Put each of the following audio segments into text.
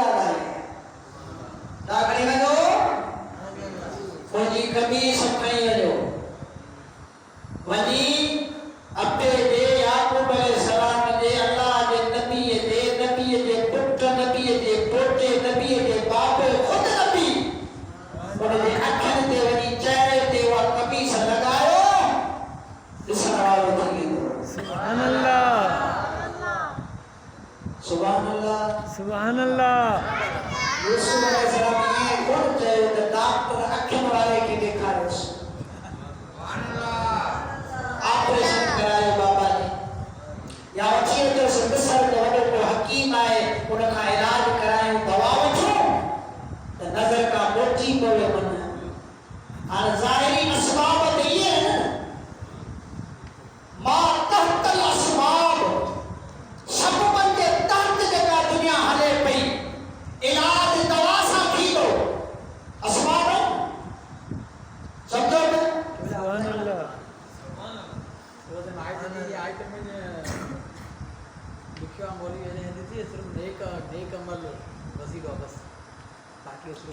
ॻाल्हि आहे छा खणी वञो मुंहिंजी कमीस खणी वञो वञी अब्दे जे याकूब अलैहिस्सलाम जे अल्लाह जे नबीअ जे पुट नबीअ जे पोटे नबीअ जे बाप ख़ुदि नबी उनजे अखियुनि ते वञी चेहरे ते उहा कमीस लॻायो ॾिसण वारो थी वेंदो सुभान अल्लाह सुभान अल्लाह सुभान अल्लाह यूसुफ अलैहिस्सलाम ईअं कोन चयो त डॉक्टर अखियुनि वारे खे ॾेखारियोसि ऑपरेशन करायो बाबा जी या वठी अचोसि मिस्र जो वॾो को हकीम आहे उन खां इलाज करायूं दवा वठूं त नज़र खां मोटी पवे मन हाणे ज़ाहिरी असबाब त इहे आहिनि मां तहतल असबाब सबबनि जे तहत जेका दुनिया हले पई इलाज दवा सां थींदो असबाब सम्झो सुभान अल्लाह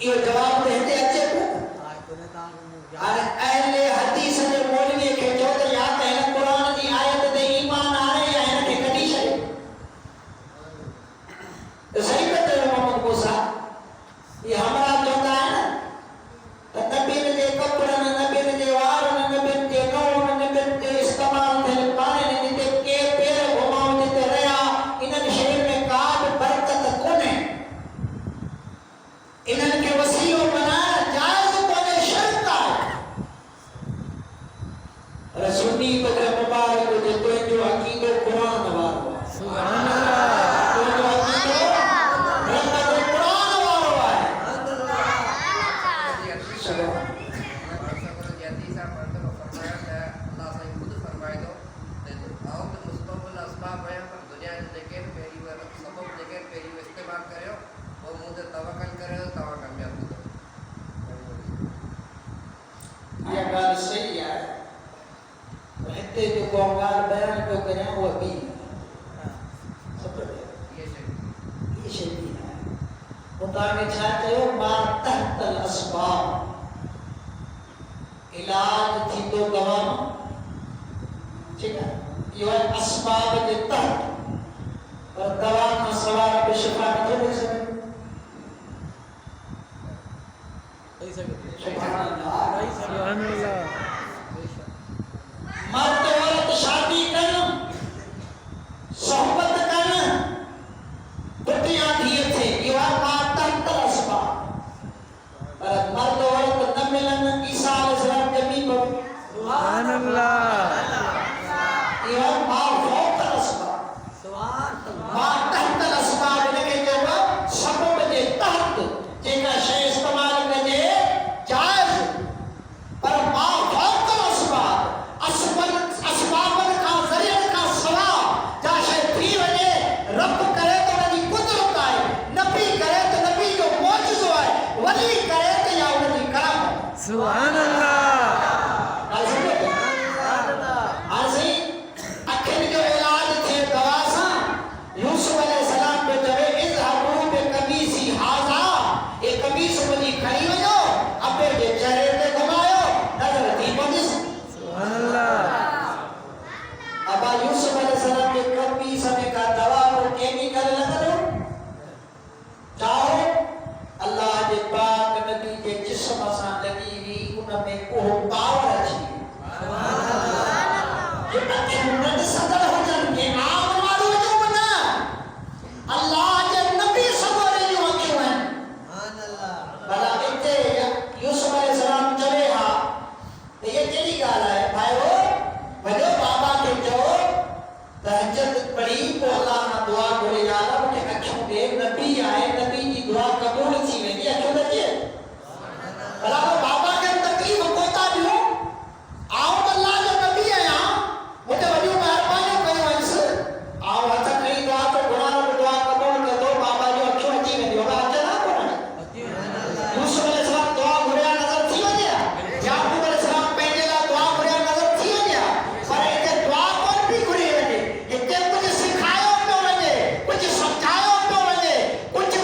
इहो जवाब त हिते अचे पियो हाणे अहले हदीस जे मौलवीअ खे चओ त या त हिन क़ुर जी आयत ते ईमान आणे या हिन खे कढी छॾे त सही पियो चयो मोहम्मद मूसा इहे हमरा चवंदा आहिनि त नबीअ जे कपिड़नि नबीअ जे वारनि नबीअ जे नौनि नबीअ जे इस्तेमालु थियल पाणनि जिते के पेर घुमाऊं जिते रहिया इन्हनि शयुनि में का बि बरकत कोन्हे इन्हनि खे वसीलो बनाइण जाइज़ कोन्हे शिरक आहे पर सुन्नी बदर मुबारक जे तुंहिंजो अक़ीदो क़ुरान वारो आहे सुभान अल्लाह तुंहिंजो अक़ीदो रब जे क़ुरान वारो आहे इहा ॻाल्हि सही आहे पर हिते जेको ॻाल्हि बयान पियो करियां उहा ॿी इहा शइ ॿी आहे मूं तव्हांखे छा चयो मां तहतल असबाब इलाज थींदो दवा मां ठीकु आहे इहो आहे असबाब जे तहत पर दवा खां सवाइ बि शिफ़ा नथो ॾेई सघे सुभान अल्लाह सुभान अल्लाह मर्द औरत शादी कनि सोहबत कनि पुठियां धीअ थिए इहो आहे मां तहतल असबाब पर मर्द औरत न मिलनि ईसा अलैहिस्सलाम ॼमी पवे सुभान अल्लाह इहो आहे मां फौकल असबाब मां तहतल असबाब इनखे चइबो आहे सबब जे तहत जेका शइ इस्तेमालु कजे जाइज़ पर मां फौकल असबाब असबाबनि खां ज़रियनि खां सवाइ जा शइ थी वञे रब करे त उनजी कुदरत आहे नबी करे त नबी जो मौजज़ो आहे वली करे त या उनजी करामत सुभान अल्लाह हाणे सही अखियुनि जो इलाज थिए दवा सां यूसुफ अलैहिस्सलाम पियो चवे इज़हबू बिकमीसी हाज़ा ये कमीस मुंहिंजी खणी वञो अबे जे चेहरे ते घुमायो नज़र थी पवंदी सुभान अल्लाह अबा यूसुफ अलैहिस्सलाम के कमीस में का दवा को केमिकल लॻंदो चाहो अल्लाह जे पाक नबी जे जिस्म सां लॻी हुई उन में को पावर अची अखियूं न ॾिसंदड़ हुजनि के आम माण्हू जो बि न अल्लाह जे नबी सगोरे जूं अखियूं आहिनि भला हिते यूसुफ अलैहिस्सलाम चवे हा त इहा कहिड़ी ॻाल्हि आहे भाइयो वॾो बाबा खे चओ तहज्जुद पढ़ी पोइ अल्लाह खां दुआ घुरे या अल्लाह मूंखे अखियूं ॾे नबी आहे नबी जी दुआ क़बूल थी वेंदी अखियूं न थिए भला बाबा खे तकलीफ़ कोता ॾियो आऊं अल्लाह जो नबी आहियां मुंहिंजे वॾियूं महिरबानियूं कयूं आहिनि आऊं हथ खणी दुआ तो घुरा दुआ क़बूल कंदो बाबा जो अखियूं अची वेंदियूं अचे न कोन यूसुफ अलैहिस्सलाम दुआ घुरिया नज़र थी वञे याकूब अलैहिस्सलाम पंहिंजे लाइ दुआ घुरिया नज़र थी वञे पर हिते दुआ कोन पई घुरी वञे हिते कुझु सिखायो पियो वञे कुझु सम्झायो पियो वञे कुझु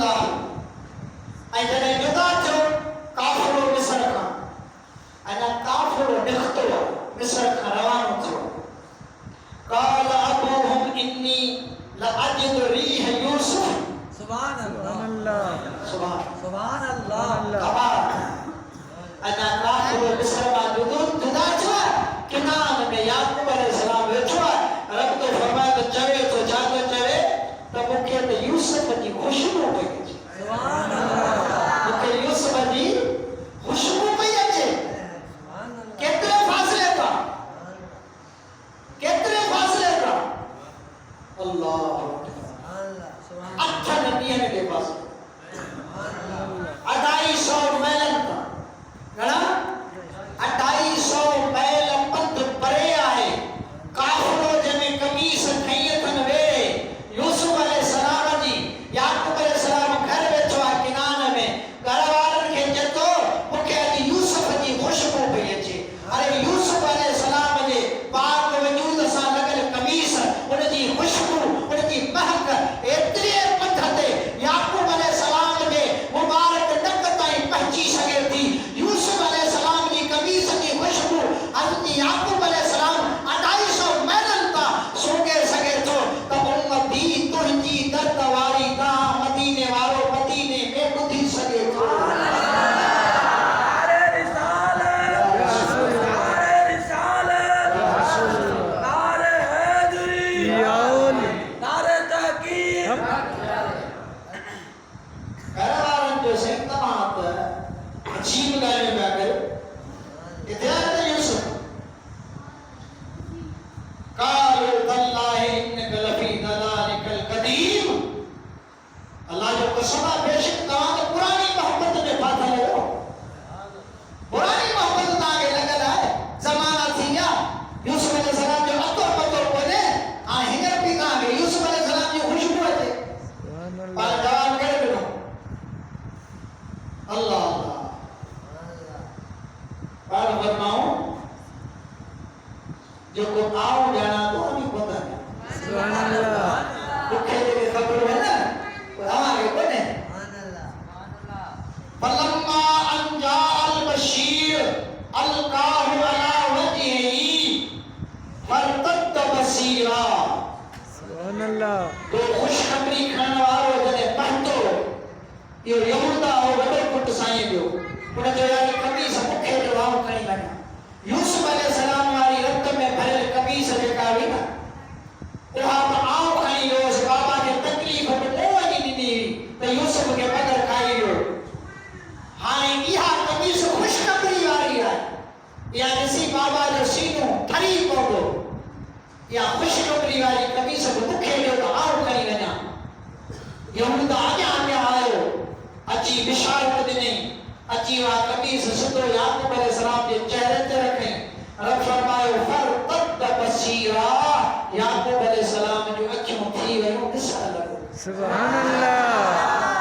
अल्लाह ऐं जॾहिं जुदा थियो काफ़िरो मिस्र खां अञा काफ़िरो निकितो मिस्र खां रवानो थियो قال أبوهم إني لأجد ريح يوسف سبحان سبحان اللہ اللہ سبحان سبحان اللہ خبر अञा काफ़िरो मिस्र मां जुदा थियो किनान में याकूब अलैहिस्सलाम वेठो आहे रब तो फरमाए तो चवे तो छा थो चवे त मूंखे त यूसुफ जी ख़ुशबू पई अचे سبحان اللہ मूंखे यूसुफ जी ख़ुशबू पई अचे سبحان اللہ केतिरे फ़ासिले खां अल्लाह سبحان اللہ سبحان अठनि ॾींहंनि जे पासे اللہ 250 मैलनि खां घणा 250 मैल पंध परे आहे काफ़िरो जंहिंमें कमीस खई अथनि वेड़े यूसुफ अलैहिस्सलाम जी याकूब अलैहिस्सलाम घर वेठो आहे किनान में घर वारनि खे चए थो मूंखे अॼु यूसुफ जी ख़ुशबू पई अचे अरे यूसुफ अलैहिस्सलाम जे पाक वजूद सां लॻल कमीस उनजी ख़ुशबू उनजी महक एतिरे पंध ते याकूब अलैहिस्सलाम जे मुबारक नक ताईं पहुची सघे थी यूसुफ अलैहिस्सलाम जी कमीस जी ख़ुशबू हज़रत याकूब अलैहिस्सलाम 250 मैलनि तां सूंघे सघे थो त उम्मती तुंहिंजी दर्द वारी गा मदीने वारो मदीने में ॿुधी सघे थो نعرہ رسالت نعرہ رسالت نعرہ حیدری یا اولی نعرہ تحقیق घर वारनि जो सही तमामु त अजीब ॻाल्हियूं पिया कयो किथे आहे त यूसुफ قالوا تالله انك لفي ضلالك القديم अल्लाह जो कसम आहे बेशक तव्हां त पुरानी मोहब्बत में फाथल आहियो पुरानी मोहब्बत तव्हांखे लॻल आहे ज़माना थी विया यूसुफ अलैहिस्सलाम जो अतो पतो कोन्हे हाणे हींअर बि तव्हांखे यूसुफ अलैहिस्सलाम जी ख़ुशबू अचे سبحان पर اللہ जवाब केरु ॾिनो अल्लाह पाण फरमाऊं जेको आऊं ॼाणा थो उन्ही कोन्ह ॼाणा سبحان اللہ मूंखे जेके ख़बर आहे न तव्हांखे कोन्हे سبحان اللہ فلما ان جاء البشير القاه على وجهه فارتد بصيرا سبحان اللہ तो खुशखबरी खणण वारो जॾहिं पहुतो इहो यहूदा हो वॾो पुटु साईं जो उन जो यार कमीस मूंखे जो आऊं खणी वञा यूसुफ अलैहिस्सलाम वारी रत में भरियल कमीस जेका हुई न उहा बि आऊं खणी वियोसि बाबा खे तकलीफ़ बि मूं वञी ॾिनी हुई त यूसुफ खे बदर खाई वियो हाणे इहा कमीस खुशखबरी वारी आहे इहा ॾिसी बाबा जो सीनो ठरी पवंदो इहा खुशखबरी वारी कमीस बि मूंखे ॾियो त आऊं खणी वञा यहूदा अॻियां अॻियां आयो अची बिशारत ॾिनई अची उहा कमीस सिधो याकूब अलैहिस्सलाम जे चेहरे ते रखई रब फरमायो फरतद बसीरा याकूब अलैहिस्सलाम जूं अखियूं थी वयूं ॾिसण लॻो سبحان اللہ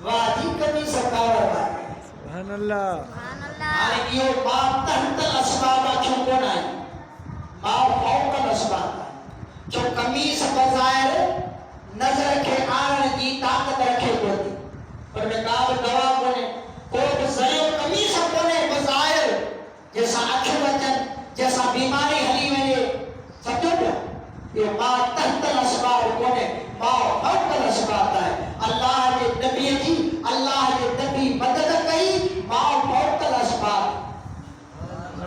वाह जी कमीस कावर आहे سبحان اللہ हाणे इहो मां तहतल असबाब अखियूं कोन आई मां फौकल असबाब आहे जो कमीस बज़ाहिर नज़र खे आणण जी ताक़त रखे कोन थी पर में का बि दवा कोन्हे को बि ज़रियो कमीस कोन्हे बज़ाहिर जंहिंसां अखियूं अचनि जंहिंसां बीमारी हली वञे सम्झो पिया इहो मां तहतल असबाब कोन्हे मां फौकल असबाब आहे अल्लाह जे नबीअ जी अल्लाह जे नबी मदद कई मां फौकल असबाब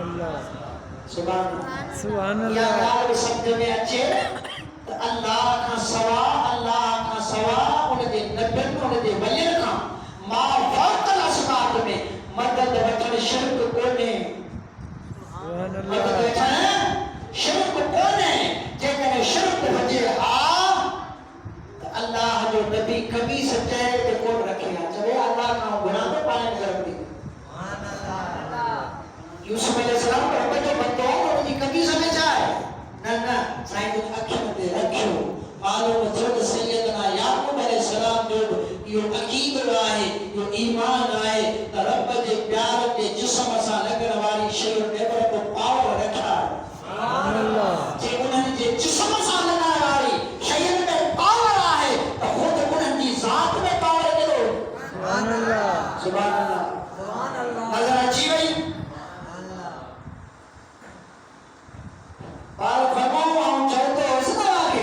اللہ सुभान अल्लाह سبحان या اللہ ॻाल्हि बि सम्झ में अचे त अल्लाह खां सवा उन जे नबियुनि उन जे वलियुनि खां मां फौकल असबाब में मदद वठणु शिरक कोन्हे سبحان मदद اللہ वठणु शिरक कोन्हे जेकॾहिं शिरक हुजे हा त अल्लाह जो नबी कमीस चेहरे ते कोन रखे हा चवे अल्लाह खां गुनाह थो पाणे में कर ॾे سبحان اللہ यूसुफ अलैहिस्सलाम रब जो बंदो उनजी कमीस में छा आहे न साईं जी अखियुनि ते रखियो मालूम थियो त सैयदना याकूब अलैहिस्सलाम जो इहो अक़ीदो आहे इहो ईमान आहे त रब जे प्यार जे जिस्म सां लॻण वारी शयूं में बि रब पावर रखिया سبحان اللہ जे उन्हनि जे जिस्म सां लॻण वारी शयुनि में पावर आहे त ख़ुदि उन्हनि जी ज़ात में سبحان اللہ سبحان اللہ نظر اچھی وئی بار فرماؤں ہم چاہتے ہیں اس طرح آگے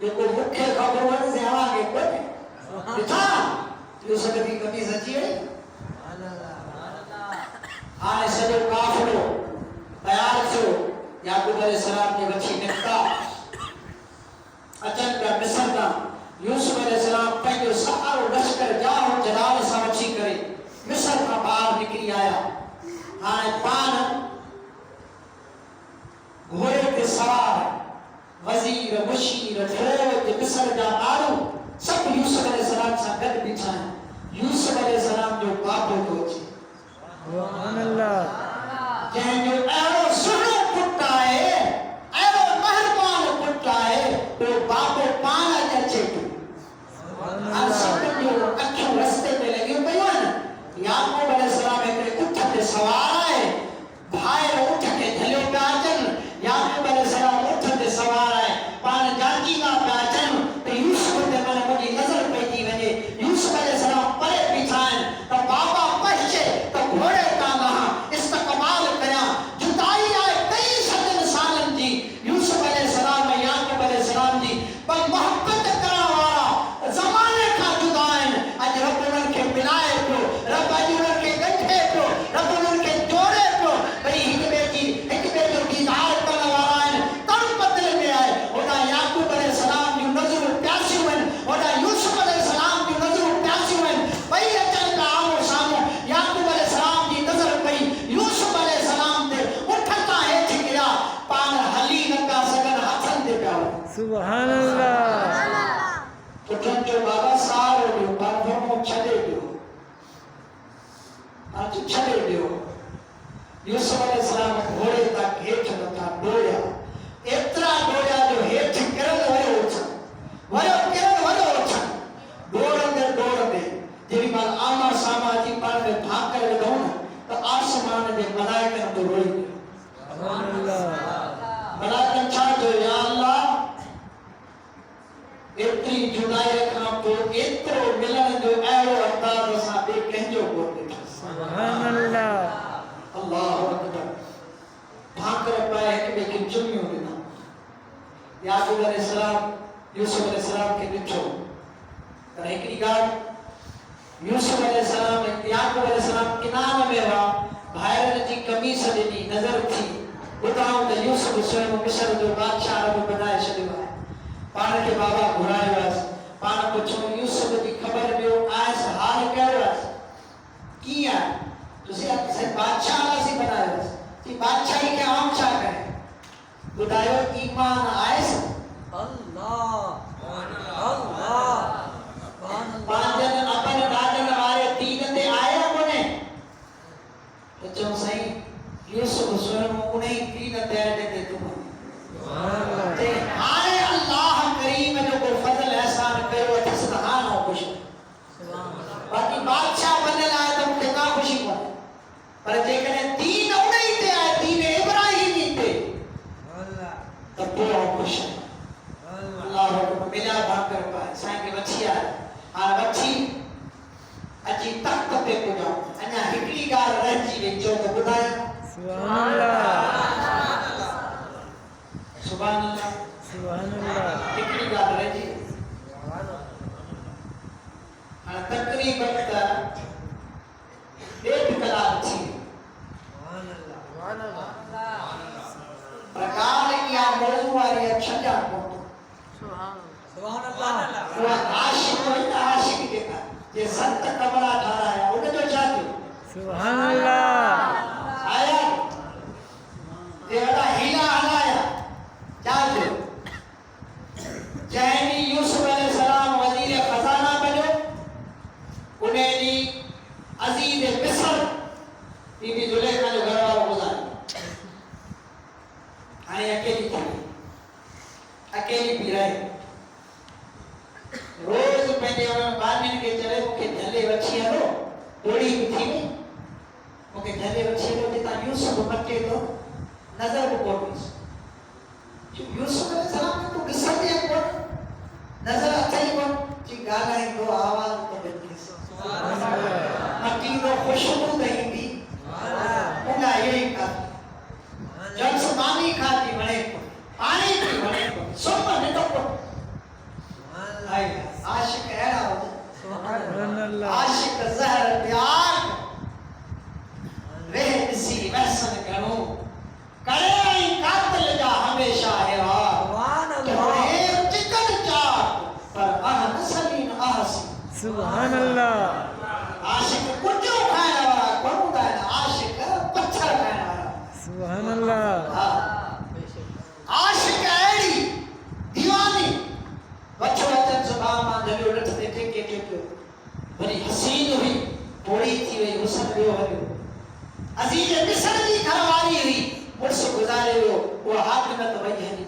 یہ کوئی مکھے خبر ہونے سے آگے کوئی بتا یوسف کی قمیض اچھی وئی آنے سجو کافرو تیار چھو یعقوب علیہ السلام کی بچی نکتا اچن کا مصر کا یوسف علیہ السلام پہنجو سارو لشکر جاؤ جلال سا بچی کرے مصر کا باہر نکلی آیا آنے پان گھوڑے کے سوار وزیر مشیر فوج مصر جا مارو سب یوسف علیہ السلام سے گد بچھائیں یوسف علیہ السلام جو باپو کو چھے سبحان اللہ جہاں جو ایرو سنو پٹا ہے ایرو مہربان پٹا ہے وہ باپو پانا جچے تو آج سب جو اکھوں رستے میں لگی ہو بیوان یعقوب علیہ السلام ایک اٹھا کے سوار آئے بھائی اٹھا کے دھلے پہ آجن یعقوب علیہ السلام اٹھا کے سوار آئے پان جانکی کا پہ آجن تو یوسف نے میں مجھے نظر پہ کی وجہ یوسف علیہ السلام پرے بچھائیں تو بابا پہچے تو گھوڑے کا لہا استقبال کریا جدائی آئے کئی صدر سالن جی یوسف علیہ السلام یعقوب علیہ السلام جی پر محبت کرا وارا زمانے کا جدائن اج رب انہوں کے ملائے پو رب اج انہوں کے گنٹھے پو رب انہوں کے جوڑے پو بھئی ایک بے جو دیدار کرنا وارائن کم بدل میں آئے ہونا یعقوب علیہ السلام جو نظر پیاسی ہوئن ہونا یوسف علیہ السلام جو نظر پیاسی ہوئن بھئی اچھل کا آمو سامو یعقوب علیہ السلام کی نظر پئی یوسف علیہ السلام دے اٹھتا ہے ٹھکریا پان حلی نکا سگن ہتھن دے پیاؤ سبحان اللہ اٹھن جو بابا سارو دیو پان فرمو چھڑے دیو آج چھڑے دیو یوسف علیہ السلام گھوڑے تک ہیٹھ نتا ڈویا اترا ڈویا جو ہیٹھ کرن ورے اچھن ورے کرن ورے اچھن ڈوڑن دے جبی مال آما ساما جی پان میں بھاگ کر ودھون تو آسمان دے ملائکن تو روئی گئے سبحان اللہ ملائکن چھا جو یا اللہ اتری جدائی رکھنا تو اترو ملن جو ایرو انداز سا بے کہنجو کو دیکھا سبحان اللہ اللہ اکبر بھاگ کر پائے کہ بے کی چمیوں دینا یعقوب علیہ السلام یوسف علیہ السلام کے نچھو اور ایک گاڑ یوسف علیہ السلام یعقوب علیہ السلام کنان میں رہا بھائرن جی قمیص دینی نظر تھی بتاؤں کہ یوسف سوئم مصر جو بادشاہ رب بنائے شدیو ہے پان کے بابا گھرائے واس پان پچھو یوسف جی خبر بیو آئیس حال کہہ واس کیا تو سے بادشاہ اللہ سی بنائے واس کہ بادشاہی کے عام چاہ کریں بتائیو ایمان آئیس اللہ اللہ پانچن اپن راجن ہمارے تین دے آیا کونے تو چون سہی یوسف سوئم انہیں تین دے دے تمہیں تے آئے اللہ کریم جو کو فضل احسان کرو تسلحان ہو خوش باقی بادشاہ بننے لائے تو مجھے کا خوشی کو پر جیکنے تین انہیں تے آئے تین ابراہیمی تے تب تو ہو خوش ہے اللہ حکم ملا بھاگ کر پائے سائن کے بچی آئے آن بچی اچھی تخت پہ کو جاؤں انہا ہکڑی گار رہ جی ایک جو تو بدایا سبحان اللہ سبحان اللہ سبحان اللہ ہکڑی گار رہ جی انہا تقریباً تا ایک کلام تھی پرکار کیا موضوع آرہی اچھا جا پہنٹو سبحان اللہ وہ عاشق ہوئی عاشق دیکھا یہ سنت کمرہ تھا رہا ہے انہیں تو چاہتے سبحان اللہ آیا دیوڑا ہیلا ہلایا چاہتے جہنی یوسف علیہ السلام وزیر خزانہ بنو انہیں دی عزیز مصر بی بی زلیخا جو گھر والا گزاری آئے اکیلی تھی اکیلی بھی رہے روز پہلے انہوں بانن کے چلے مکہ جھلے وچھی ہلو دوڑی بھی تھی نہیں مکہ جھلے وچھی ہلو جتا یوسف بچے تو نظر کو کوٹیس یوسف علیہ السلام نے تو قصہ دیا کوٹ نظر اچھائی کوٹ چی گانا ہی دو آواز تو بچیس خوشبو دہی دی انہا یہی کر جب سمانی کھاتی بڑے کو پانی کی بڑے کو سب نٹو کو عاشق ایڑا ہو سبحان اللہ عاشق زہر پیار رہ اسی محسن کرو کرے آئی قاتل جا ہمیشہ ہے سبحان اللہ چکن چاک پر نسلین آسی سبحان اللہ عاشق کچھو کھائنا والا کروں گا عاشق پتھر کھائنا والا سبحان اللہ عاشق ایڑی دیوانی بچو وچن سبھا مان جلو لٹھتے ٹھیکے ٹھیکے بڑی حسین ہوئی پوڑی تھی ہوئی حسن بیو ہوئی عزیز مصر کی گھرواری ہوئی مرس گزارے ہو وہ حاکمت وہی ہے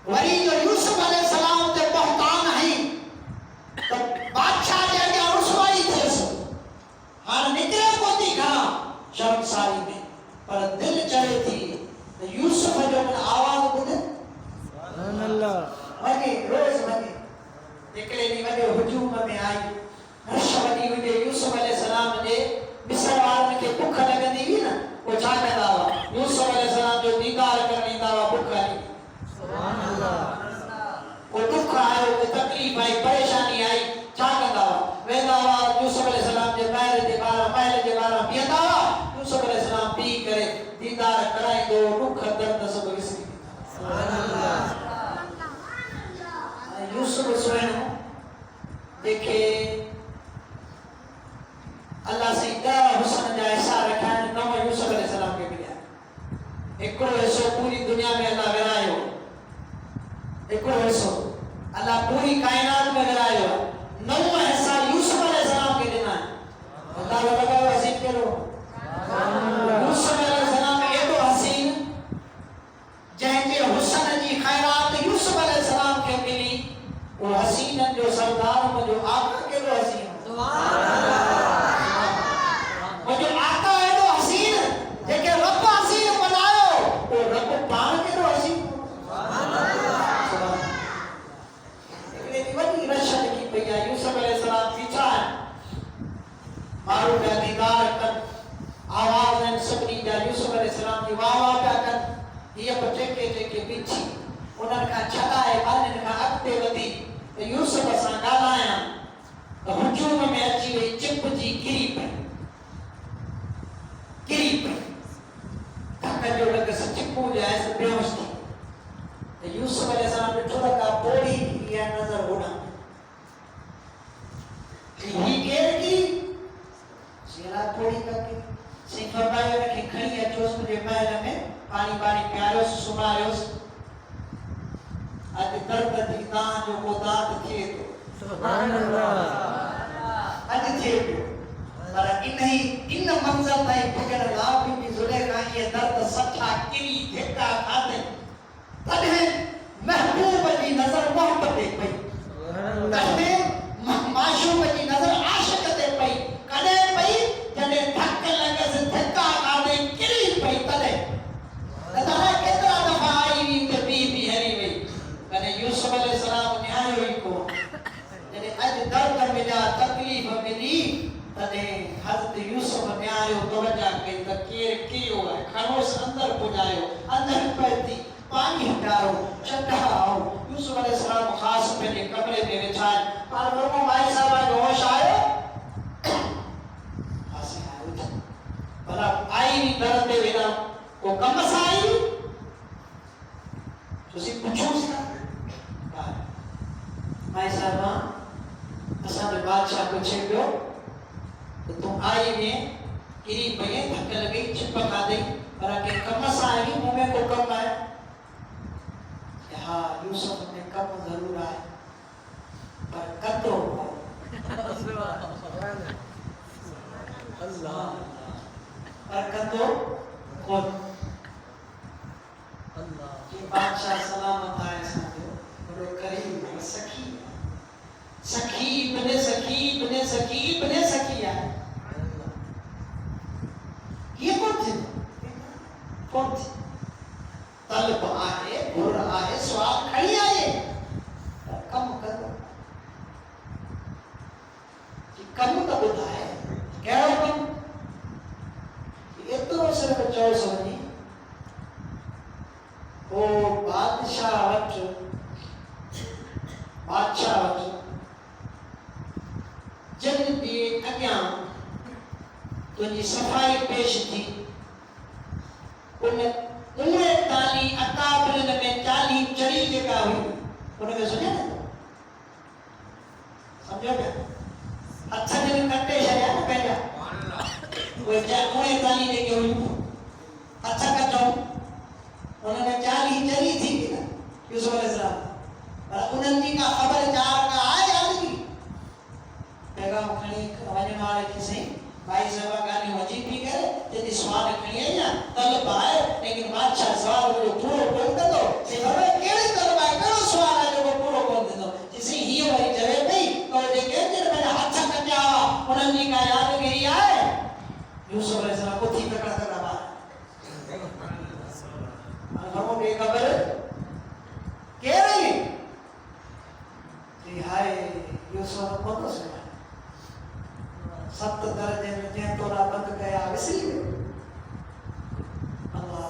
وری جو یوسف علیہ السلام تے بہتان ہیں تو بادشاہ جا کے رسوائی تھے اس ہاں نکلے کو تھی کھانا شرم ساری میں پر دل چلے تھی یوسف جو من آواز بدھے سبحان اللہ وگے روز وگے نکلے نہیں وگے ہجوم میں آئی رش وگی وگے یوسف علیہ السلام نے مصر والن کے بکھ لگندی ہوئی نا وہ چھا کہتا ہوا یوسف علیہ السلام جو دیدار کرنی دا ہوا بکھ نہیں سبحان اللہ وہ دکھ آئے وہ تکلیف آئی پریشانی آئی چھا کہتا ہوا ویدہ ہوا یوسف علیہ السلام جو محل جے بارہ پیدا ہوا یوسف علیہ السلام پی کرے دیدار کرائیں دو دکھ درد سب وسکی سبحان اللہ یوسف سوئنو دیکھے اللہ سے اتنا حسن جا ایسا رکھا ہے نو یوسف علیہ السلام کے ملیا ایکڑو ایسو پوری دنیا میں اللہ گرائے ہو ایکڑو ایسو اللہ پوری کائنات میں گرائے ہو نو ایسا یوسف علیہ السلام کے دینا ہے اللہ لگا ہو حسین کرو یوسف علیہ السلام یہ تو حسین جہاں کے حسن جی خیرات یوسف علیہ السلام کے ملی وہ حسین جو سردار میں جو آقا کے جو حسین سبحان اللہ وہ جو آقا ہے جو حسین لیکن رب حسین بناؤ وہ رب پان کے جو حسین سبحان اللہ لیکن وہی رشد کی پہیا یوسف علیہ السلام پیچھا ہے مارو کا دیدار کر آواز ہے سبنی جا یوسف علیہ السلام کی واہ پیا کر یہ بچے کے پیچھے انہوں کا چھتا ہے انہوں کا اکتے ودی یوسف اساں گالایا ہجوم میں اچھی وئی چپ جی گری پئی تھک جو لگ سے چپو جائے سے بیوش تھی یوسف علیہ السلام نے تھوڑا کا بوڑی کیا نظر ہونا ہی کیر کی سیرا بوڑی کر کے سنگ فرمائے رکھے کھڑی ہے جو اس مجھے محل میں پانی پیاروس سماروس آج درد دیدان جو وہ داد تھے تو سبحان اللہ آج تھے تو پر ان منظر تائی بگر لابی بھی زلیخا یہ درد سچا کری دھکا کھاتے تنہیں محبوب جی نظر محبت دے پئی تنہیں معشوق جی نظر عاشق دے پئی کدے پئی جنہیں دھک لگے سے دھکا کھاتے کری پئی تنہیں نظرہ کتنا دفعہ آئی بھی کہ بی ہری وئی کنے یوسف علیہ السلام نہائی ہوئی کو جنہیں اج درد ملا تکلیف ملی تنہیں حضرت یوسف نہائی ہو توجہ کے تکیر کی ہوا ہے خروس اندر پجائے ہو اندر پہتی پانی ہٹارو چٹھا آؤ یوسف علیہ السلام خاص پہلے کپڑے میں بچھائے پر لوگوں بھائی صاحب آئے ہوش آئے ہاسے آئے ہوتا بھلا آئی بھی درد دے وینا وہ کم مسائی تو سی پچھو سا بھائی صاحب اساں جو بادشاہ کو چھے گو تو تم آئی میں کری پہے دھک لگئی چپا کھا دئی پر اگر کم مسائی بھی منہ میں کو کم آئے ہاں یوسف نے کم ضرور آئے پر کتو اللہ پر کتو خود اللہ یہ بادشاہ سلامت آئے ساتھو بڑو کریم سکھی سکھی بنے سکھی بنے سکھی بنے سکھی آئے یہ کون تھی طلب آئے گر آئے سوال کھڑی آئے کم کرو کم تو بدھائے کہہ رہا کم थोरो सिर्फ़ु चयोसि वञी ओ बादशाह वटि जिन ॾींहं अॻियां तुंहिंजी सफ़ाई पेश थी उहे ताली अकाबिरनि में चाली चरी जेका हुई उनखे सुञाणे सम्झो पिया हथ जिन कटे छॾिया न पंहिंजा उहे ताली जेके हुयूं हथ कटो उनमें चाली चरी थी वई न यूसुफ अलैहिस्सलाम पर उन्हनि जी का ख़बरचार का आहे याद की पैगाम खणी वञण वारे खे सही भाई साहब गानी अजीब थी करे जॾहिं सवाल खणी आई आहे तलब आहे लेकिन बादशाह सवाल जो पूरो कोन कंदो से बाबा कहिड़े तलब आहे कहिड़ो सवाल आहे जेको पूरो कोन कंदो चई हीअ वरी चवे पई त जेके पंहिंजा हथ कटिया हुआ उन्हनि जी का यादगिरी आहे यूसुफ अलैहिस्सलाम उथी तकड़ा तकड़ा ॿार हाणे ख़बर केरु आई हाय यूसुफ कोन सुञाणे 7 दर्जे में जंहिं तोरा बंद कया विसरी वियो अल्लाह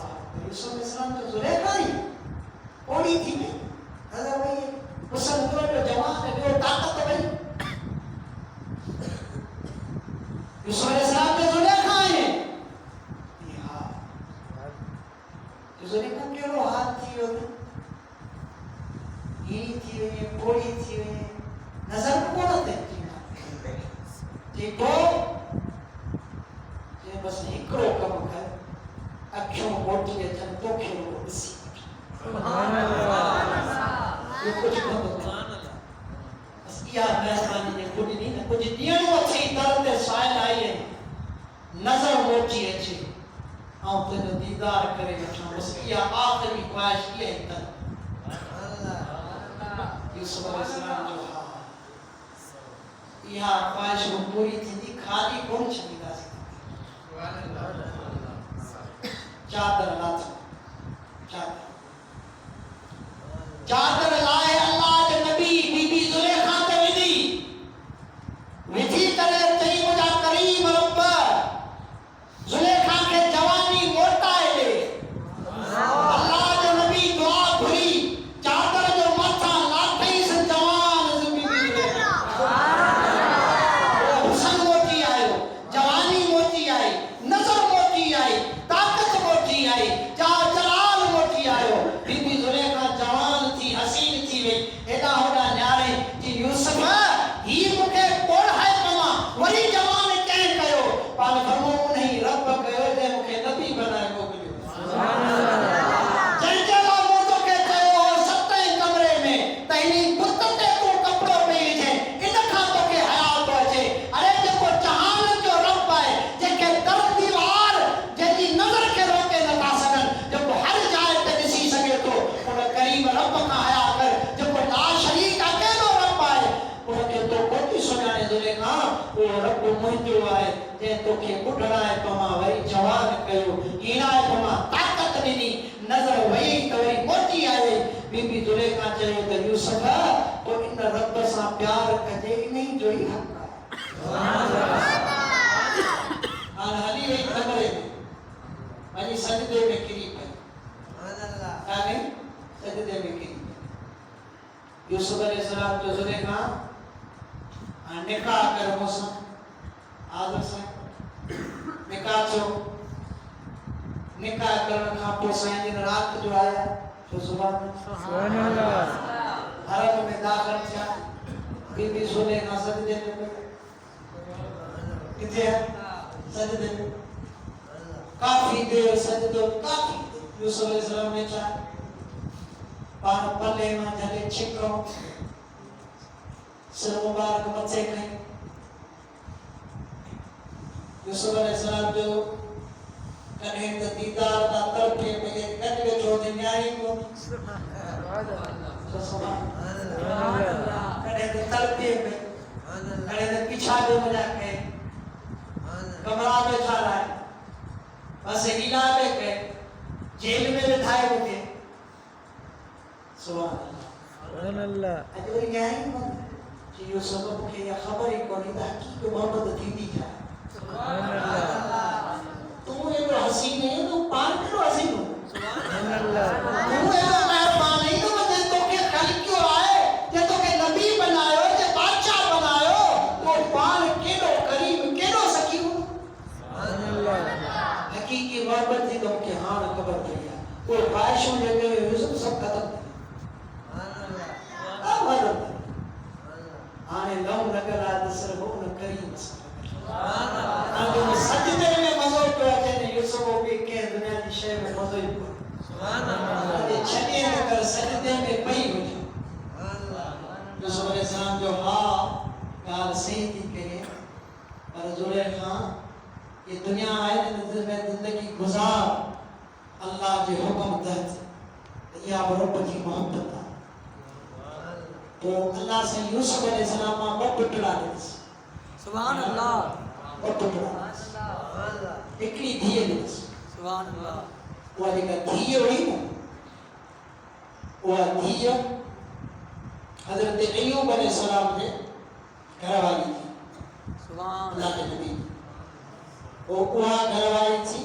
यूसुफ अलैहिस्सलाम जो ज़ुलेखा ई ओड़ी थी वई नज़र वई हुसन जो जवान जो ताक़त वई यूसुफ अलैहिस्सलाम जो ज़ुलेखा आई हा ज़ुलेखा कहिड़ो हाल थी वियो ही थी वई ओड़ी थी वई नज़र कोन अचे देखो ये बस हिकिड़ो कम कर अखियों मोटी अचनि तोखे रुगो ॾिसी सुभान अल्लाह ये कुछ कोन बस इहा महिरबानी ने कुझु ॾींहं न कुझु ॾियणो अथई दर ते साइल आई आहे नज़र मोटी अचे ऐं तुंहिंजो दीदार करे वठां बस इहा आख़िरी ख्वाहिश इहा ई अथनि यूसुफ अलैहिस्सलाम जो इहा ख्वाहिश पूरी थींदी खाली कोन छॾींदासीं चादर लाथो चादर लाए अल्लाह जे नबी बीबी ज़ुलेखा ते विधी करे चई मुंहिंजा करीम रब ज़ुलेखा खे जवानी मोटाए ॾे अल्लाह जो नबी दुआ घुरी चादर जो मथां लाथईसि जवान बीबी हुसन मोटी आयो जवानी मोटी आई नज़र मोटी आई ताक़त मोटी आई जलाल मोटी आयो बीबी ज़ुलेखा जवान थी हसीन थी वई हेॾा होॾा न्यारे जी यूसुफ ही मूंखे कोढ़ाए कमां वरी जवान कंहिं कयो पाण फरमो उन्ही रब कयो जंहिं मूंखे नबी बनाए मोकिलियो जंहिंजे लाइ मूं तोखे चयो हो 7 कमरे में त हिन बुत ते तूं कपिड़ो पई विझे इन खां तोखे हया थो अचे अरे जेको जहान जो रब आहे जंहिंखे दर दीवार जंहिंजी नज़र खे रोके नथा सघनि जेको हर जाइ ते ॾिसी सघे थो उन करीम रब खां हया कर जेको ला शरीक अकेलो रब आहे उनखे तो कोन्ह सुञाणे ज़ुलेखा उहो रब मुंहिंजो आहे जंहिं तोखे ॿुढड़ाए पमां वरी जवान कयो हीराए पमां ताक़त ॾिनी नज़र वई त वरी मोटी आई बीबी ज़ुलेखा चयो त यूसुफ तो इन रब सां प्यार कजे इन ई जो ई हक़ आहे हाणे हली वई कमरे में वञी सजदे में किरी पई कान्हे सजदे में किरी पई यूसुफ अलैहिस्सलाम जो ज़ुलेखा हाणे निकाह कर मूंसां आदर सां निकाह थियो निकाह करण खां पोइ साईं जिन राति जो आया छो सुभाणे सुभान अल्लाह हरम में दाख़िल थिया बीबी ज़ुलेखा सजदे में पई किथे सजदे में काफ़ी देर सजदो काफ़ी यूसुफ अलैहिस्सलाम ने छा पाण पल्ले मां झले छिको सिर मुबारक मथे खईं यूसुफ अलैहिस्सलाम जो कॾहिं त दीदार दा तड़पे में गॾु वेठो त न्यारी कोन कॾहिं त तड़पे में कॾहिं त पिछाड़ो वञा कए कमरा में छा लाए बस हीला में कए जेल में विधाए मूंखे सुभान अल्लाह अॼु वरी न्यारी कोन जी यूसुफ मूंखे इहा ख़बर ई कोन्हे त हक़ीक़त मोहबत थींदी छा सुभान अल्लाह तूं एॾो हसीन है तो पान करो हसीन हो सुभान अल्लाह तू एनो मेहरबान है तो जे तो के कल क्यों आए जे तो के नबी बनायो जे बादशाह बनायो वो पान केडो करीम केडो सकीयो सुभान अल्लाह हकीकी मोहब्बत थी तो के हां खबर दिया वो ख्वाहिशों जे यूसुफ सब खत्म अब हजरत आने लव नगर आदसर हो न करीम आगे सजदे में मज़ो पियो अचे ने यूसुफ के के दुनिया जी शय में मज़ो ही पियो सुभान अल्लाह ये छॾे न कर सजदे में पई हुजे यूसुफ अलैहि सलाम जो हा ॻाल्हि सही थी कहे पर ज़ुलेखा ये दुनिया आहे न में ज़िंदगी गुज़ार अल्लाह जे हुक्म तहत या रब जी मोहब्बत तो अल्लाह से यूसुफ अलैहि सलाम मां ॿ पुटड़ा ॾिनसि सुभान अल्लाह ॿ पुटड़ा हिकिड़ी धीअ ॾिनसि सुभान अल्लाह उहा जेका धीअ हुई न उहा धीअ हज़रत अय्यूब अलैहि सलाम जे घरवारी थी सुभान अल्लाह के नबी वो उहा घरवारी थी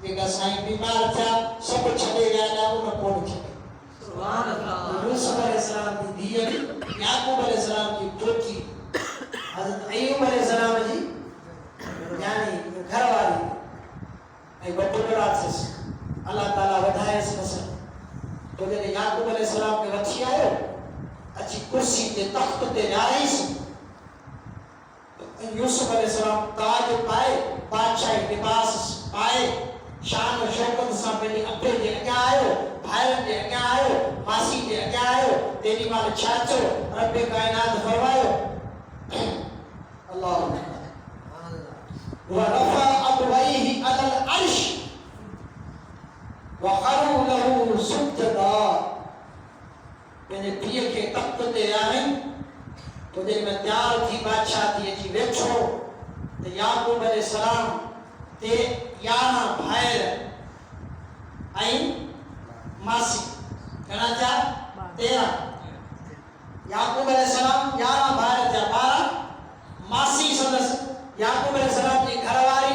जेका साईं बीमार थिया सभु छॾे विया ॾा उन कोन छॾे सुभान अल्लाह यूसुफ अलैहि सलाम की धीअ याकूब अलैहि सलाम की पोती हज़रत अय्यूब अलैहि सलाम जी यानी घरवारी ऐं ॿ पुटड़ा थियसि अल्लाह ताला वधाएसि नसल तो जॾहिं याकूब अलैहि सलाम खे वठी आयो अची कुर्सी ते तख़्त ते विहारियसि यूसुफ अलैहि सलाम ताज पाए बादशाही लिबास पाए शान और शौकत सां पंहिंजे अब्बे जे अॻियां आयो भाइरनि जे अॻियां आयो मासी जे अॻियां आयो तेॾी महिल छा चयो रब काइनात फरमायो अल्लाह ورفع أبويه على العرش وخروا له سجدا मैंने प्रिय के तख्त ते आए तो जब मैं तैयार थी बादशाह थी अची वेठो तो याकूब अलैहि सलाम ते 11 भाइर ऐं मासी घणा थिया 13 याकूब अलैहि सलाम 11 भाइर थिया 12 मासी संदसि याकूब अलैहि सलाम जी घरवारी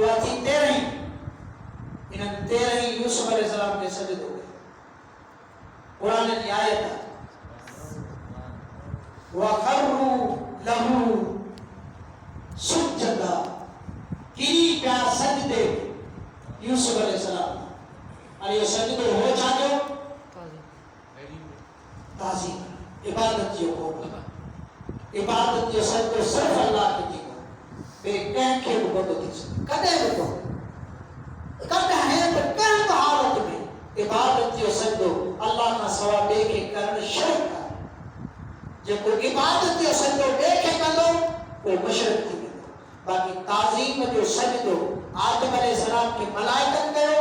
उहा थी 13 इन 13 यूसुफ अलैहि सलाम खे सजदो कयो कुरान जी आयत आहे वखरु लहू सुजदा किरी प्या सजदे यूसुफ अलैहि सलाम और ये सजदो हो छाजो ताज़ीम इबादत जो हो इबादत जो सजदो सिर्फ अल्लाह के दी बे कंहिंखे बि कोन थी सघे कॾहिं बि कोन कॾहिं बि कंहिं बि हालत में इबादत जो सजदो अल्लाह खां सवा ॿिए खे करणु शिरक आहे जेको इबादत जो सजदो ॿिए खे कंदो उहो मुशरिक थी वेंदो बाक़ी ताज़ीम जो सजदो आदम अलैहि सलाम खे मलाइकनि कयो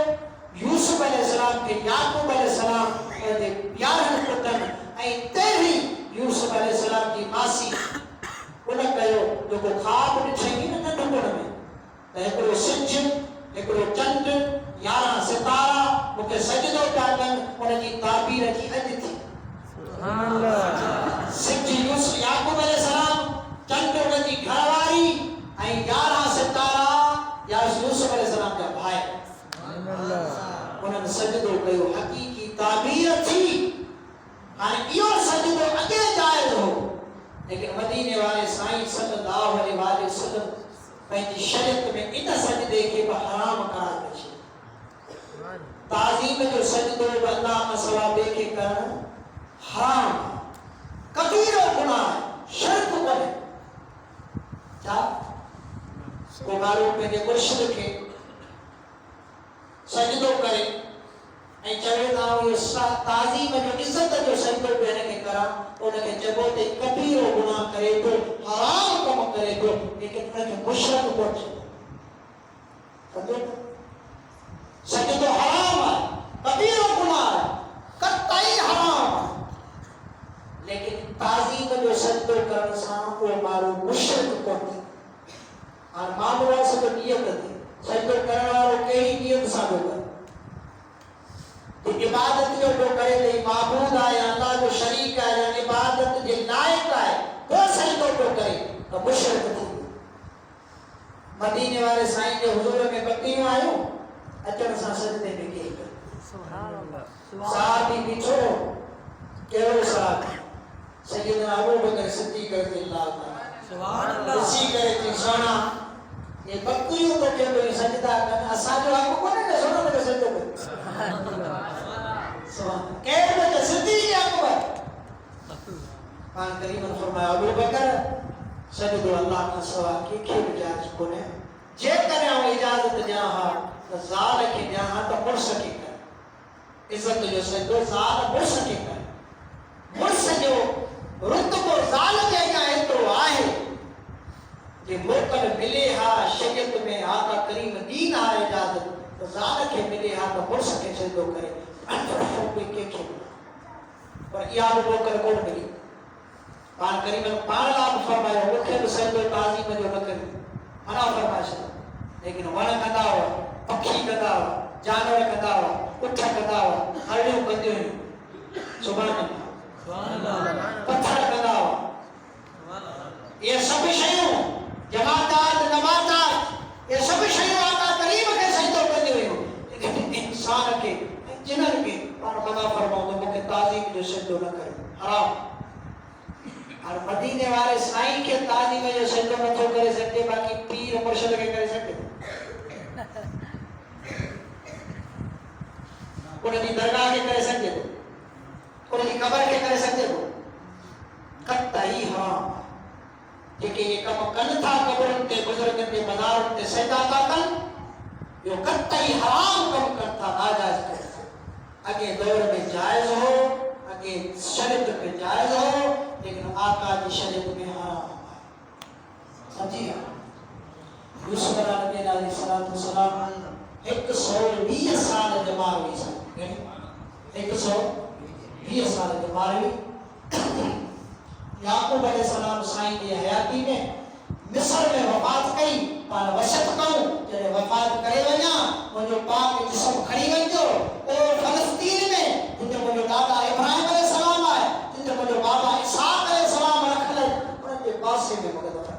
यूसुफ अलैहि सलाम खे याकूब अलैहि सलाम पंहिंजे 11 पुटनि ऐं 13 यूसुफ अलैहि सलाम जी मासी उन कयो जेको ख़्वाब ॾिठई न नंढपण में त हिकिड़ो सिज हिकिड़ो चंड 11 सितारा मूंखे सजदो पिया कनि उनजी ताबीर जी अॼु थी सुभान अल्लाह सिज यूसुफ याकूब अलैहि सलाम चंड उनजी घरवारी ऐं 11 सितारा या यूसुफ अलैहि सलाम जा भाई सुभान अल्लाह उन्हनि सजदो कयो हक़ीक़ी ताबीर थी हाणे इहो सजदो अॻे जाइज़ हो लेकिन मदीने वाले साईं सल्लल्लाहु अलैहि वसल्लम पंहिंजी शरीयत में इन सजदे खे बि हराम करार कयो ताज़ीम जो सजदो बि अल्लाह खां सवा ॿिए खे करणु हराम कबीरो गुनाह आहे शिरक कोन्हे छा को माण्हू पंहिंजे मुर्शिद खे सजदो करे ऐं चवे था इहो ताज़ीम जो इज़त जो सजदो बि हिन खे करां उनखे चइबो त कबीरो गुनाह करे थो हराम कमु करे थो लेकिन उनखे मुशरिक कोन चइबो सम्झो सजदो हराम आहे कबीरो गुनाह आहे कतई हराम आहे लेकिन ताज़ीम जो सजदो करण सां उहो माण्हू मुशरिक कोन थींदो हाणे माण्हू आहे सभु नियत ते सजदो करण वारो कहिड़ी नियत सां थो करे इबादत जो करे थी माबूद आहे अल्लाह जो शरीक आहे या इबादत जे लाइक़ आहे वो सजदो पियो करे त मुशरिक थी मदीने वाले साईं जे हुज़ूर में बकरियूं आयूं اچھا سا سجدے میں کی سبحان اللہ صحابی بیٹھو کیوں صاحب سیدنا ابو بکر صدیق رضی اللہ عنہ سبحان اللہ اسی کرے تھی سونا یہ بکریوں کو کیا کوئی سجدہ کرنا اسا جو آپ کو نہیں سونا لگا سجدہ کر سبحان کہہ بکر صدیق اکبر قرآن کریم نے فرمایا ابو بکر سجدو اللہ کا سوا کی اجازت کو نے جے کرے ہوں اجازت جہاں تو زال کی جہاں تو مڑ سکی کر عزت جو سجدو زال مڑ سکی کر مڑ سجو رتبو زال کے جائے تو آئے کہ موقع ملے ہا شریعت میں آقا کریم دین آ اجازت تو زال کے ملے ہا تو مڑ سکے سجدو کرے انفر کوئی کے پر یہ ابو بکر کو ملی قرآن کریم نے پان لاب فرمایا مکھے تو سجدو تعظیم جو نہ کرے منع فرمائش لیکن ون کندا ہوا پکھی کندا ہوا جانور کندا ہوا اٹھ کندا ہوا ہرڑیوں کندیوں سبحان اللہ سبحان اللہ پتھر کندا ہوا یہ سب شیوں جماعتات نمازات یہ سب شیوں آقا کریم کے سجدو کندیوں لیکن انسان کے جنن کے پان منع فرماؤ تو مکھے تعظیم جو سجدو نہ کرے حرام اور مدینے والے سائیں کے تعظیم میں جو سجدہ نہ تو کرے سکتے باقی پیر مرشد کے کرے سکتے انہیں دی درگاہ کے کرے سکتے ہو انہیں دی قبر کے کرے سکتے ہو قطعی حرام کہ یہ کم کن تھا قبر انتے بزرگ انتے مزار انتے سجدہ کا کن یہ قطعی حرام کم کرتا ناجائز کرتا اگے دور میں جائز ہو اگے شرط میں جائز ہو لیکن آقا کی شریعت میں حرام سمجھی یوسف علیہ السلام 120 سال جمع ہوئی سن 120 سال جمع ہوئی یعقوب علیہ السلام سائیں کی حیاتی میں مصر میں وفات کئی پر وشت کہوں جنہیں وفات کرے ونیا وہ جو پاک جسم کھڑی ونجو اور فلسطین میں جنہیں وہ جو دادا ابراہیم علیہ السلام آئے جنہیں وہ جو بابا اسحاق علیہ السلام رکھ لے انہیں کے پاس سے میں مقدم رکھ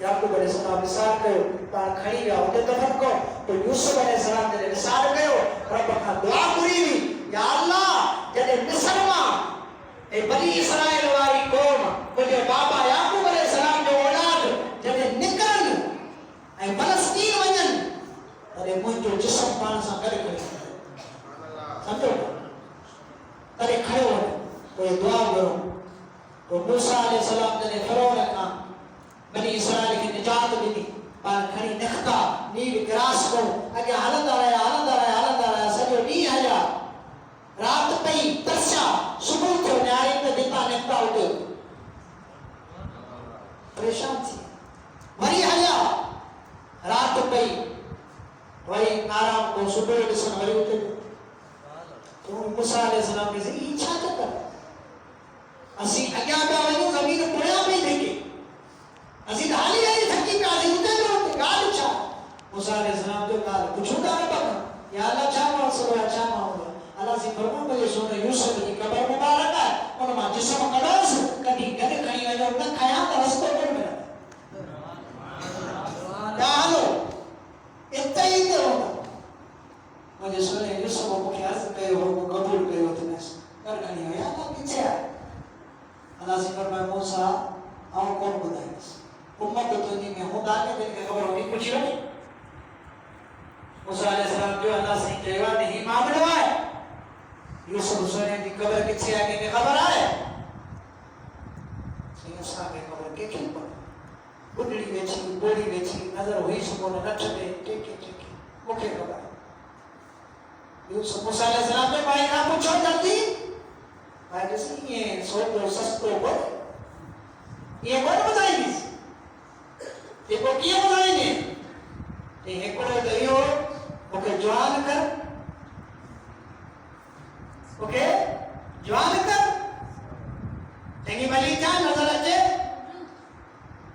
یعقوب علیہ السلام نثار کہو پاک کھڑی گیا ہوتے دفن کو تو یوسف علیہ السلام نے نثار کہو رب کا دعا کری بھی یا اللہ جنہیں مصر ماں اے بنی اسرائیل واری قوم مجھے بابا یعقوب علیہ السلام جو اولاد جنہیں نکل اے فلسطین ونجن ارے مجھے جسم پان سا کرے کرے سمجھو کرے کھڑے ہو کوئی دعا کرو تو موسیٰ علیہ السلام جنہیں فرعون کا بنی اسرائیل کی نجات دی پان کھڑی نکھتا نیل گراس کو اگے حالندہ رہا سجو نہیں آیا رات پئی ترسا صبح تھو نیاری تے دیتا نکتا ہوتے پریشان تھی وری حیا رات پئی وری آرام کو صبح دسن وری ہوتے تو موسیٰ علیہ السلام نے سے ایچھا چکر اسی اگیا پہ آئیوں زمین پڑیا پہ دیکھے اسی دھالی آئی تھکی پہ آئی ہوتے ہوتے گال اچھا موسیٰ علیہ السلام جو گال کچھو گانا پکا یا اللہ چاہاں صبح چاہاں ہوگا اللہ سے فرمان بجے سونے یوسف کی قبر مبارک ہے انہوں جسم قدس کبھی گھر کھائی ہے جو تک کھایا تو رستوں پر میرا کیا حالو اتنا ہی تے ہوگا مجھے سونے یوسف کو مکھی عرض کہے ہو کو قبول کہے ہو تمہیں کر کھانی ہو یا اللہ پیچھے آئے اللہ سے فرمائے موسیٰ آؤں کون بدائے امت تو تنی میں ہوں دانے دن کے خبر ہوگی کچھ ہو نہیں موسیٰ علیہ السلام جو اللہ سے کہے نہیں معاملہ ہے یوسف سونے کی قبر کچھ آگے میں خبر آئے یوسف آگے قبر کے کھل پر بڑی بیچی بوڑی بیچی نظر ہوئی سکونے نٹھ دے ٹیکی مکھے قبر یوسف موسیٰ علیہ السلام نے بھائی کہاں پوچھو جلدی بھائی جیسے یہ سوٹو سستو بڑ یہ بڑ بتائی گی یہ کو کیا بتائیں گے یہ ایکڑے دئیو مکھے جوان کر اوکے جوان کر تنگی بلی جان نظر اچھے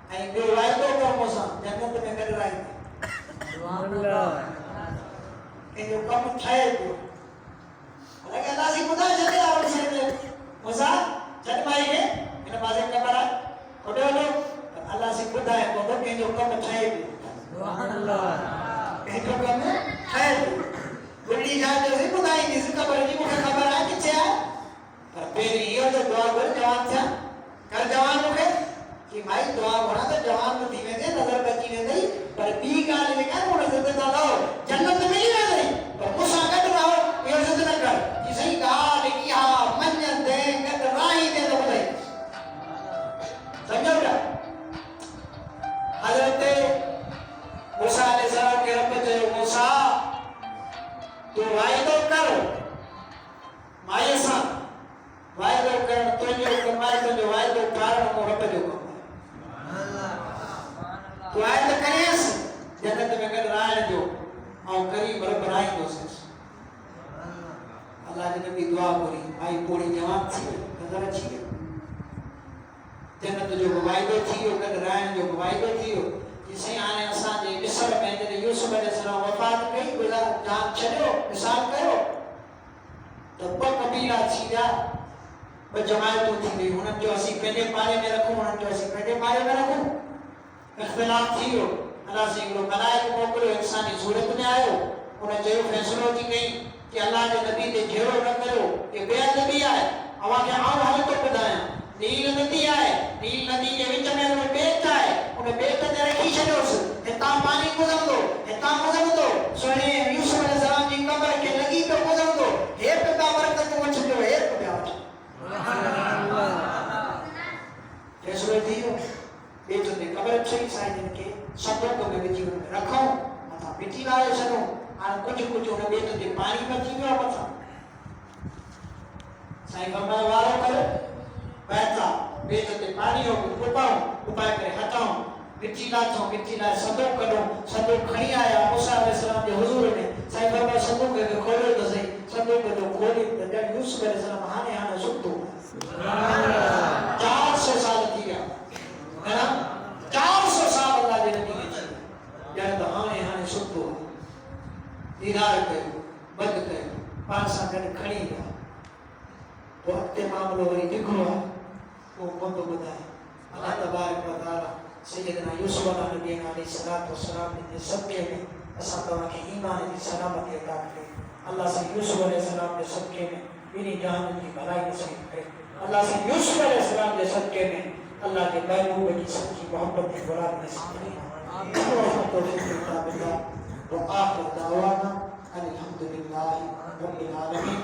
این جو رائے تو کر موسیٰ جنت میں کر رائے سبحان اللہ این جو کم اٹھائے جو لیکن اللہ سے خدا جلے آور سے موسیٰ جن مائی گے انہیں بازے کبرا کھڑے ہو لو اللہ سے خدا ہے کو ان جو کم اٹھائے جو سبحان اللہ ایک کم ہے خیر بڑی جان جو ہے بدائی دی خبر نہیں مجھے خبر ہے کہ کیا پر پھر یہ جو دعا کر جوان تھا کر جوان مجھے کہ بھائی دعا بڑھا تو جوان میں دھیمے دے نظر بچی میں دئی پر بی گالی میں کہا وہ نظر دیتا لاؤ جنت میں ملی نہ دئی پر مساقت رہو یہ نظر نہ کر کہ صحیح گالی کیا منجن دے کت راہی دے تو بدائی سمجھو گا حضرت موسیٰ علیہ السلام کے رب جو موسیٰ تو وائدو کرو مائیسا وائدو کرو تو جو کمائی تو جو وائدو کارن مو رب جو کمائی تو وائدو کریس جنت میں کر رائن جو اور قریب رب رائن جو سیس اللہ کے نبی دعا کری آئی پوڑی جوان تھی نظر اچھی ہے جنت جو وائدو تھی کر رائن جو وائدو تھی جسے آنے آسان جے مصر میں جنہیں یوسف علیہ السلام وفات کئی بلا جان چھڑو مثال کرو تو با قبیلہ تھی جا با جماعتوں تھی گئی انہوں جو اسی پہلے پارے میں رکھوں انہوں جو اسی پہلے پارے میں رکھوں اختلاف تھی ہو اللہ سے اگلو ملائک موکلو انسانی صورت میں آئے ہو انہیں جو فیصلوں تھی گئی کہ اللہ کے نبی دے جھیرو نہ کرو کہ بے نبی آئے آوان کے آؤ حالتوں پدائیں نیل ندی آئے نیل ندی کے وچ میں انہیں بیت آئے انہیں بیت دے رکھی چھڑوس ہتا پانی گزر دو سونے یوسف علیہ السلام جی قبر کے لگی پہ گزر دو ہیپ پہ برکت کو چھڑو ہیپ پہ آج فیصلہ دیو بیت دے قبر چھئی سائیں جن کے سبوں کو میں بچی میں رکھوں مطا بچی لائے سنوں آن کچھ انہیں بیت دے پانی بچی میں مطا سائیں فرمائے وارو کرو بیٹھا بیت دے پانی ہو اپاؤں اپائے کرے ہٹاؤں مٹی لائے صندوق کرو صندوق کھڑی آیا موسیٰ علیہ السلام کے حضور میں سائیں فرمائے صندوق کے کھولے تو صحیح صندوق کے جو کھولی جب یوسف علیہ السلام آنے آنے سکتو 400 سال کی گیا ہے نا 400 سال اللہ جنہی کی جب آنے آنے سکتو دیدار کرو بد کرو پانسا کر کھڑی گیا تو اکتے معاملوں وہی دکھو وہ بندو بدائے اللہ تبارک و تعالی سیدنا یوسف علیہ السلام نے سب کے میں اساں تو کہ ایمان کی سلامتی عطا کرے اللہ سے یوسف علیہ السلام کے صدقے میں انہی جہان کی بھلائی نصیب کرے اللہ سے یوسف علیہ السلام کے صدقے میں اللہ کے محبوب کی سب کی محبت کی برات نصیب کرے آمین وآخر دعوانا الحمدللہ رب العالمین